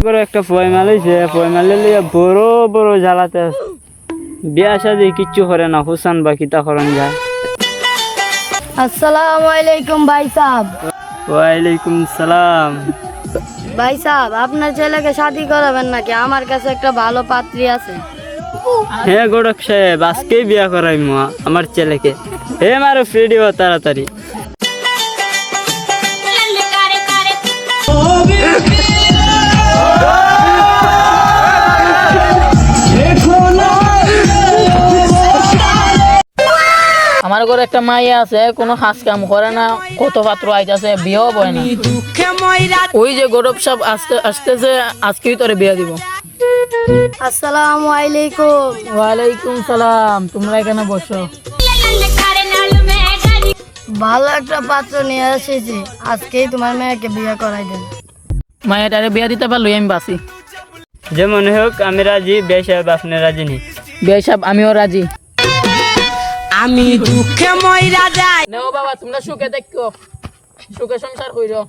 করে একটা ফয়মাল হয়েছে, ফয়মালে লিয়ে বড় বড় জ্বালাতে বিয়া শাদি কিচ্ছু করে না, হুসান বা কিতা করন যায়। আসসালামু আলাইকুম ভাই সাহেব। ওয়ালাইকুম সালাম। ভাই সাহেব, আপনার ছেলেকে শাদি করাবেন নাকি? আমার কাছে একটা ভালো পাত্রী আছে। হ্যাঁ গড়ক সাহেব, আজকেই বিয়া করাই আমার ছেলেকে। হে মারো ফ্রেডি ও তাড়াতাড়ি। আমার ঘরে একটা মাইয়া আছে, কোনো কাজ কাম করে না, কত পাত্র আইতাছে, বিয়েও বয় না। ওই যে গৌরব সাহেব আসতেছে, আজকেই তোরে বিয়ে দিব। আসসালামু আলাইকুম। ওয়ালাইকুম সালাম। তোমরা এখানে বসো। ভালো একটা পাত্র নিয়ে এসেছি, আজকেই তোমার মেয়েকে বিয়ে করাই দেন। মাইয়াটারে বিয়ে দিতে পারলো আমি বাসি। যেমন হোক আমি রাজি, বিয়া সাহেব আপনি রাজি নি? বিয়ে সাহেব আমিও রাজি। আমি দুঃখে মইরা যাই। নাও বাবা, তোমরা সুখে দেখো, সুখে সংসার কইরো।